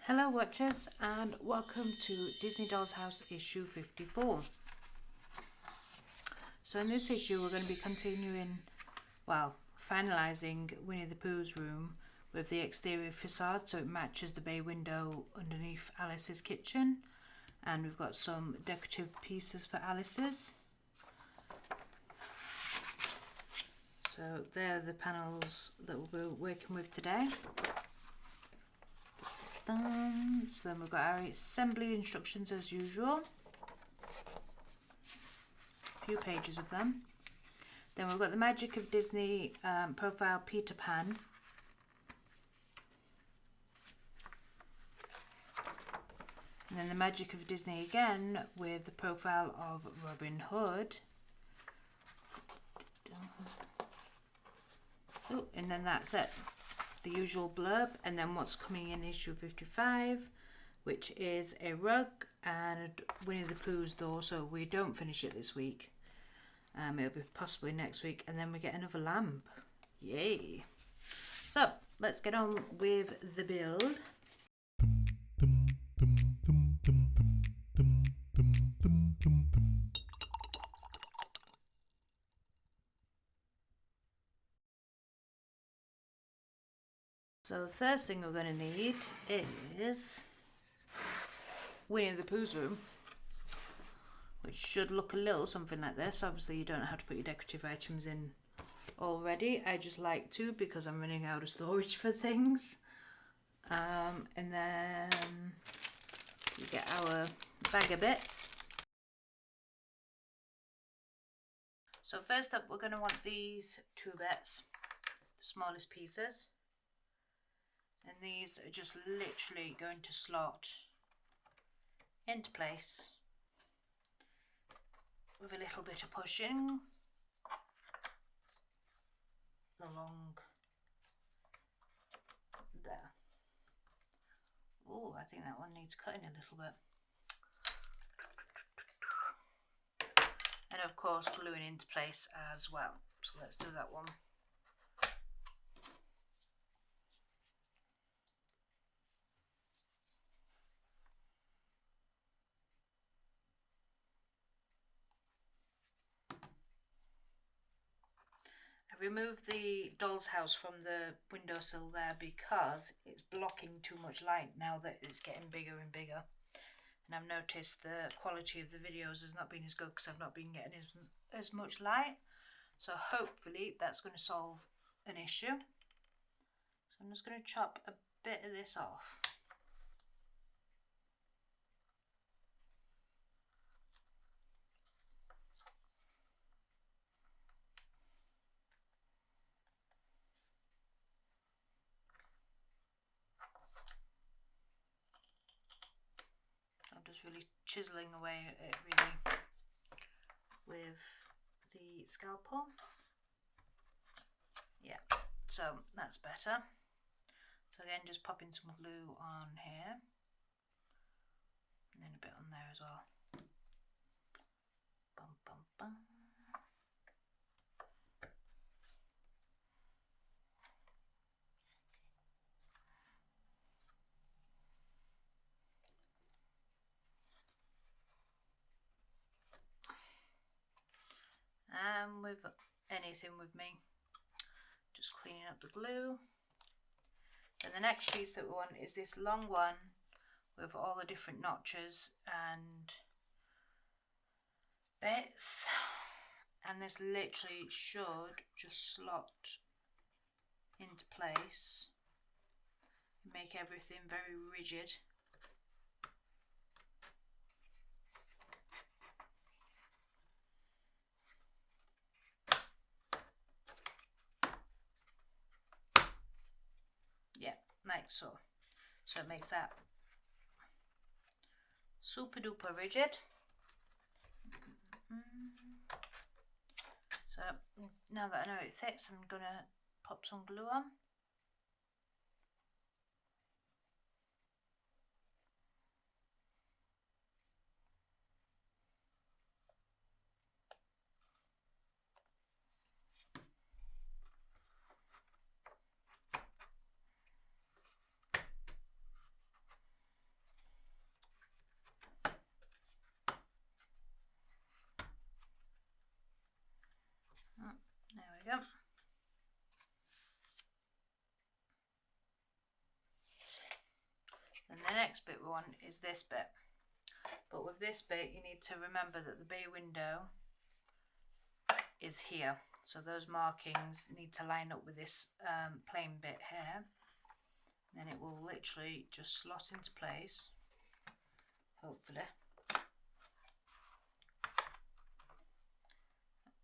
Hello watchers and welcome to Disney Dollhouse issue 54. So in this issue we're going to be continuing, finalising Winnie the Pooh's room with the exterior facade so it matches the bay window underneath Alice's kitchen, and we've got some decorative pieces for Alice's. So they're the panels that we'll be working with today. So then we've got our assembly instructions as usual, a few pages of them. Then we've got the Magic of Disney profile Peter Pan. And then the Magic of Disney again with the profile of Robin Hood. Oh, and then that's it. The usual blurb, and then what's coming in issue 55, which is a rug and Winnie the Pooh's door, so we don't finish it this week. It'll be possibly next week, and then we get another lamp. Yay! So let's get on with the build. So the first thing we're going to need is Winnie the Pooh's room, which should look a little something like this. Obviously you don't have to put your decorative items in already. I just like to because I'm running out of storage for things. And then we get our bag of bits. So first up we're going to want these two bits, the smallest pieces. And these are just literally going to slot into place with a little bit of pushing along there. Oh, I think that one needs cutting a little bit. And of course gluing into place as well. So let's do that one. I've removed the doll's house from the windowsill there because it's blocking too much light now that it's getting bigger and bigger. And I've noticed the quality of the videos has not been as good because I've not been getting as much light. So hopefully that's going to solve an issue. So I'm just going to chop a bit of this off. Just really chiseling away at it really with the scalpel. Yeah, so that's better. So again, just popping some glue on here and then a bit on there as well. Bum, bum, bum. And with anything with me, just cleaning up the glue. And the next piece that we want is this long one with all the different notches and bits, and this literally should just slot into place and make everything very rigid. Like so. So it makes that super duper rigid. So now that I know it fits, I'm gonna pop some glue on. next bit we want is this bit. But with this bit, you need to remember that the bay window is here. So those markings need to line up with this plain bit here. Then it will literally just slot into place, hopefully. A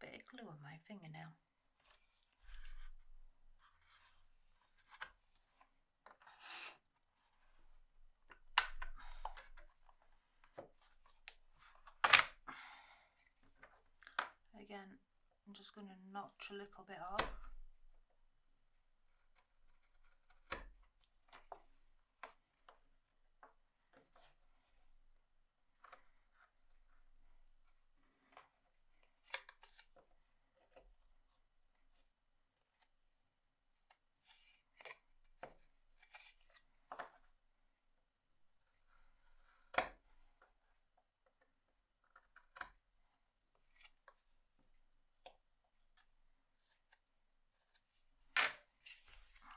bit of glue on my fingernail. Again, I'm just going to notch a little bit off.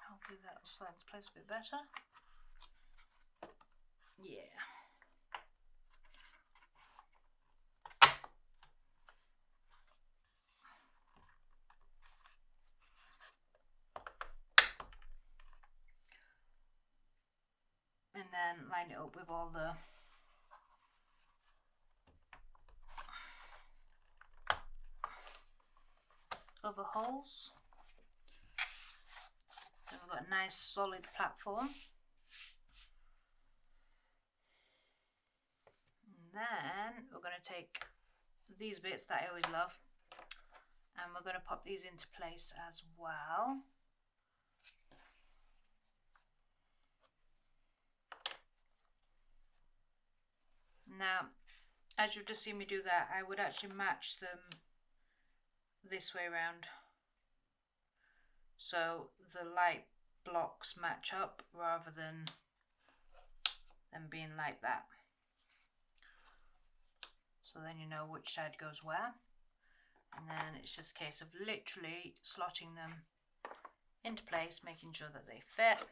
Hopefully that will slide into place a bit better. Yeah. And then line it up with all the other holes. So we've got a nice solid platform. And then we're going to take these bits that I always love and we're going to pop these into place as well. Now, as you've just seen me do that, I would actually match them this way around. So the light blocks match up rather than them being like that. So then you know which side goes where. And then it's just a case of literally slotting them into place, making sure that they fit.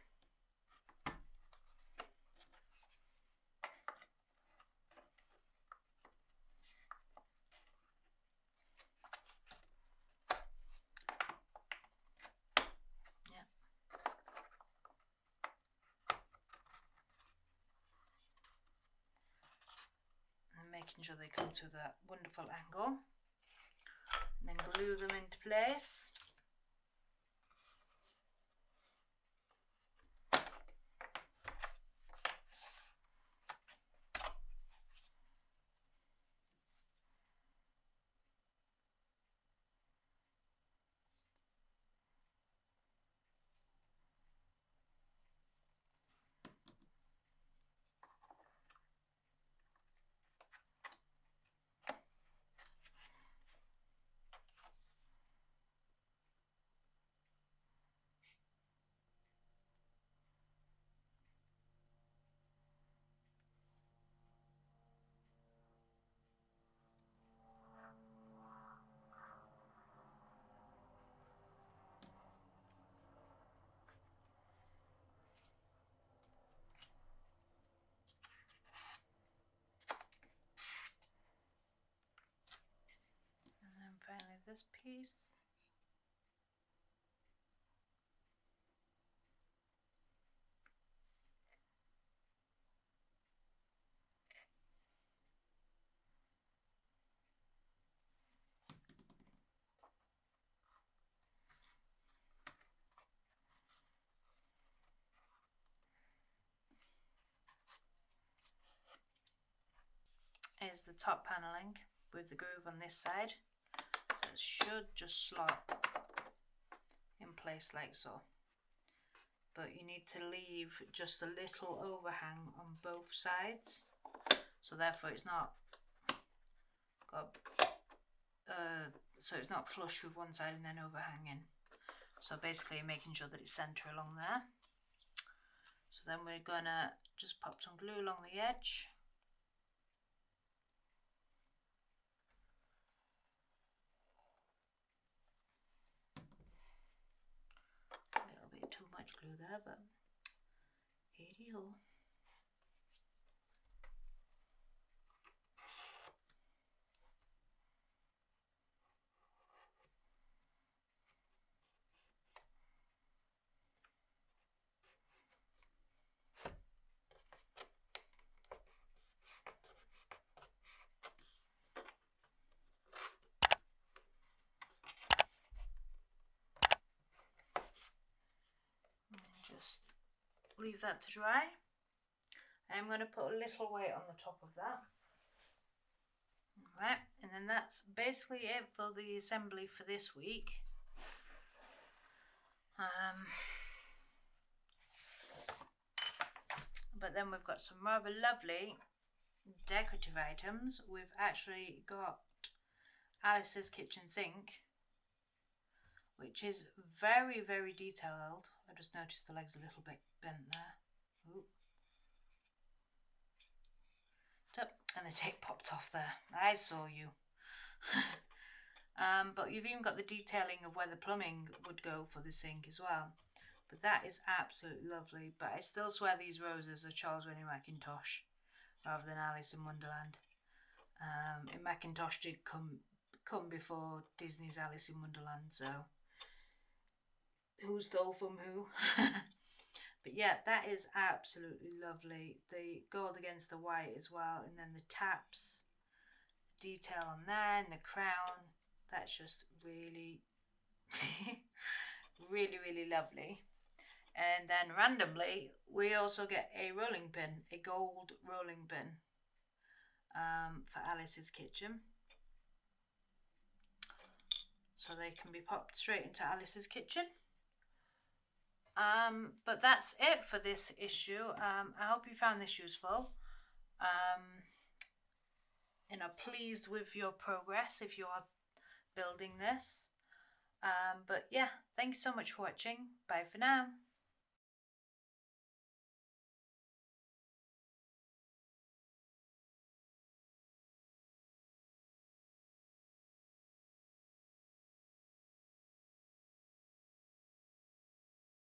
Making sure they come to that wonderful angle, and then glue them into place. Finally this piece. Is the top paneling with the groove on this side. So it should just slot in place like so. But you need to leave just a little overhang on both sides. So therefore it's not got so it's not flush with one side and then overhanging. So basically making sure that it's centre along there. So then we're gonna just pop some glue along the edge. A little bit too much glue there, but here you go. leave that to dry. I'm going to put a little weight on the top of that. Right, and then that's basically it for the assembly for this week. But then we've got some rather lovely decorative items. We've actually got Alice's kitchen sink, which is very, very detailed. I just noticed the leg's a little bit bent there. Ooh. And the tape popped off there. I saw you. But you've even got the detailing of where the plumbing would go for the sink as well. But that is absolutely lovely. But I still swear these roses are Charles Rennie Mackintosh rather than Alice in Wonderland. And Mackintosh did come before Disney's Alice in Wonderland, so who stole from who? But yeah, that is absolutely lovely. The gold against the white as well, and then the taps, detail on there, and the crown. That's just really, really, really lovely. And then randomly, we also get a rolling pin, a gold rolling pin for Alice's kitchen. So they can be popped straight into Alice's kitchen. But that's it for this issue. I hope you found this useful. And are pleased with your progress if you are building this. But yeah, thanks so much for watching. Bye for now.